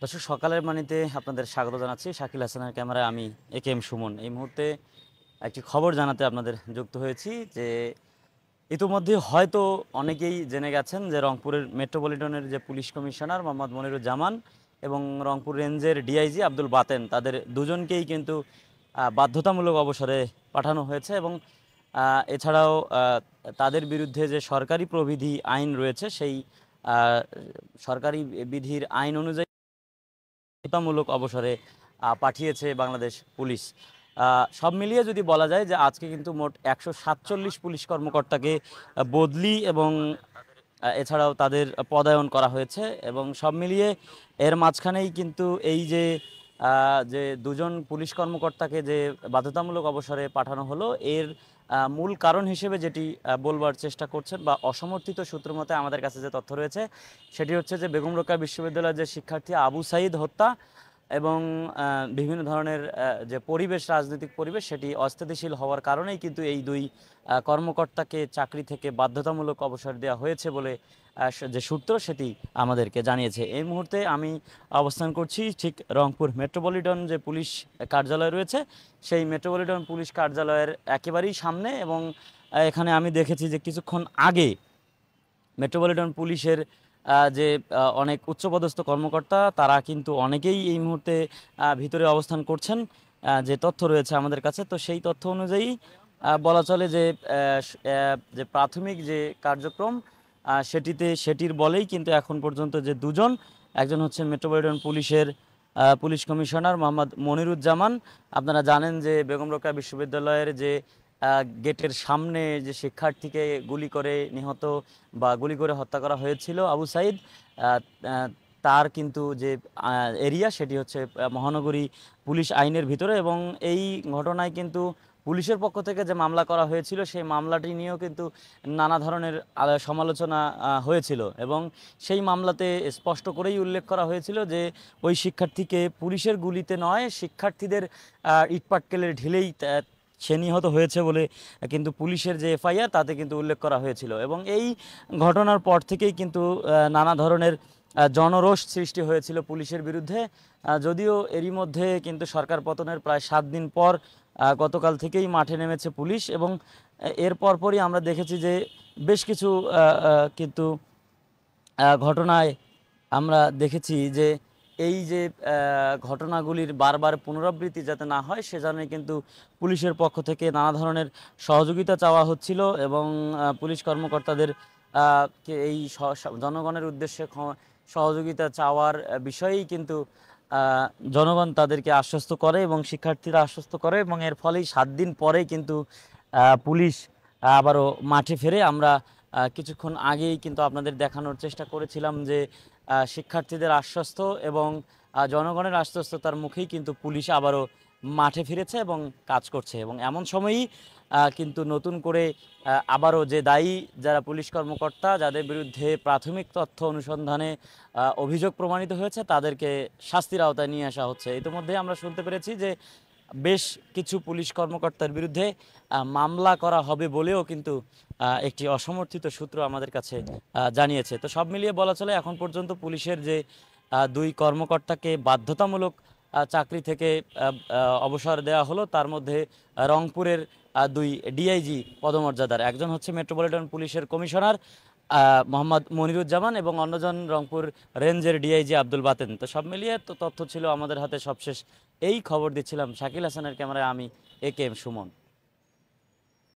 দর্শক সকালের মানিতে আপনাদের স্বাগত জানাচ্ছি। শাকিল হাসানের ক্যামেরায় আমি একেএম সুমন। এই মুহূর্তে একটি খবর জানাতে আপনাদের যুক্ত হয়েছি যে ইতিমধ্যে হয়তো অনেকেই জেনে গেছেন যে রংপুরের মেট্রোপলিটনের যে পুলিশ কমিশনার মোহাম্মদ মনিরুজ্জামান এবং রংপুর রেঞ্জের ডিআইজি আব্দুল বাতেন তাদের দুজনকেই কিন্তু বাধ্যতামূলক অবসরে পাঠানো হয়েছে এবং এছাড়াও তাদের বিরুদ্ধে যে সরকারি প্রবিধি আইন রয়েছে সেই সরকারি বিধির আইন অনুযায়ী বাধ্যতামূলক অবসরে পাঠিয়েছে বাংলাদেশ পুলিশ। সব মিলিয়ে যদি বলা যায় যে আজকে কিন্তু মোট 147 পুলিশ কর্মকর্তাকে বদলি এবং এছাড়াও তাদের পদায়ন করা হয়েছে এবং সব মিলিয়ে এর মাঝখানেই কিন্তু এই যে যে দুজন পুলিশ কর্মকর্তাকে যে বাধ্যতামূলক অবসরে পাঠানো হলো এর মূল কারণ হিসেবে যেটি বলবার চেষ্টা করছেন বা অসমর্থিত সূত্র মতে আমাদের কাছে যে তথ্য রয়েছে সেটি হচ্ছে যে বেগম রোকেয়া বিশ্ববিদ্যালয়ের যে শিক্ষার্থী আবু সাঈদ হত্যা এবং বিভিন্ন ধরনের যে পরিবেশ রাজনৈতিক পরিবেশ সেটি অস্থিতিশীল হওয়ার কারণেই কিন্তু এই দুই কর্মকর্তাকে চাকরি থেকে বাধ্যতামূলক অবসর দেওয়া হয়েছে বলে যে সূত্র সেটি আমাদেরকে জানিয়েছে। এই মুহূর্তে আমি অবস্থান করছি ঠিক রংপুর মেট্রোপলিটন যে পুলিশ কার্যালয় রয়েছে সেই মেট্রোপলিটন পুলিশ কার্যালয়ের একেবারেই সামনে এবং এখানে আমি দেখেছি যে কিছুক্ষণ আগে মেট্রোপলিটন পুলিশের যে অনেক উচ্চপদস্থ কর্মকর্তা তারা কিন্তু অনেকেই এই মুহূর্তে ভিতরে অবস্থান করছেন। যে তথ্য রয়েছে আমাদের কাছে তো সেই তথ্য অনুযায়ী বলা চলে যে যে প্রাথমিক যে কার্যক্রম সেটির বলেই কিন্তু এখন পর্যন্ত যে দুজন, একজন হচ্ছে মেট্রোপলিটন পুলিশের পুলিশ কমিশনার মোহাম্মদ মনিরুজ্জামান। আপনারা জানেন যে বেগম রোকেয়া বিশ্ববিদ্যালয়ের যে গেটের সামনে যে শিক্ষার্থীকে গুলি করে নিহত বা গুলি করে হত্যা করা হয়েছিল আবু সাঈদ, তার কিন্তু যে এরিয়া সেটি হচ্ছে মহানগরী পুলিশ আইনের ভিতরে এবং এই ঘটনায় কিন্তু পুলিশের পক্ষ থেকে যে মামলা করা হয়েছিল সেই মামলাটি নিয়েও কিন্তু নানা ধরনের সমালোচনা হয়েছিল এবং সেই মামলাতে স্পষ্ট করেই উল্লেখ করা হয়েছিল যে ওই শিক্ষার্থীকে পুলিশের গুলিতে নয় শিক্ষার্থীদের ইটপাটকেলের ঢিলেই সে নিহত হয়েছে বলে কিন্তু পুলিশের যে এফআইআর তাতে কিন্তু উল্লেখ করা হয়েছিল এবং এই ঘটনার পর থেকেই কিন্তু নানা ধরনের জনরোষ সৃষ্টি হয়েছিল পুলিশের বিরুদ্ধে। যদিও এরই মধ্যে কিন্তু সরকার পতনের প্রায় 7 দিন পর গতকাল থেকেই মাঠে নেমেছে পুলিশ এবং এর পরপরই আমরা দেখেছি যে বেশ কিছু কিন্তু ঘটনায় আমরা দেখেছি যে এই যে ঘটনাগুলির বারবার পুনরাবৃত্তি যাতে না হয় সেজন্যই কিন্তু পুলিশের পক্ষ থেকে নানা ধরনের সহযোগিতা চাওয়া হচ্ছিল এবং পুলিশ কর্মকর্তাদের এই জনগণের উদ্দেশ্যে সহযোগিতা চাওয়ার বিষয়েই কিন্তু জনগণ তাদেরকে আশ্বস্ত করে এবং শিক্ষার্থীরা আশ্বস্ত করে এবং এর ফলেই 7 দিন পরে কিন্তু পুলিশ আবারও মাঠে ফেরে। আমরা কিছুক্ষণ আগেই কিন্তু আপনাদের দেখানোর চেষ্টা করেছিলাম যে শিক্ষার্থীদের আশ্বস্ত এবং জনগণের আশ্বস্ততার মুখেই কিন্তু পুলিশ আবারও মাঠে ফিরেছে এবং কাজ করছে এবং এমন সময়ই কিন্তু নতুন করে আবারও যে দায়ী যারা পুলিশ কর্মকর্তা যাদের বিরুদ্ধে প্রাথমিক তথ্য অনুসন্ধানে অভিযোগ প্রমাণিত হয়েছে তাদেরকে শাস্তির আওতায় নিয়ে আসা হচ্ছে। ইতিমধ্যে আমরা শুনতে পেরেছি যে বেশ কিছু পুলিশ কর্মকর্তার বিরুদ্ধে মামলা করা হবে বলেও কিন্তু একটি অসমর্থিত সূত্র আমাদের কাছে জানিয়েছে। তো সব মিলিয়ে বলা চলে এখন পর্যন্ত পুলিশের যে দুই কর্মকর্তাকে বাধ্যতামূলক চাকরি থেকে অবসর দেওয়া হলো তার মধ্যে রংপুরের দুই ডিআইজি পদমর্যাদার, একজন হচ্ছে মেট্রোপলিটন পুলিশের কমিশনার মোহাম্মদ মনিরুজ্জামান এবং অন্যজন রংপুর রেঞ্জের ডিআইজি আব্দুল বাতেন। তো সব মিলিয়ে তো তথ্য ছিল আমাদের হাতে সবশেষ এই খবর দিচ্ছিলাম শাকিল হাসানের ক্যামেরায় আমি একেএম সুমন।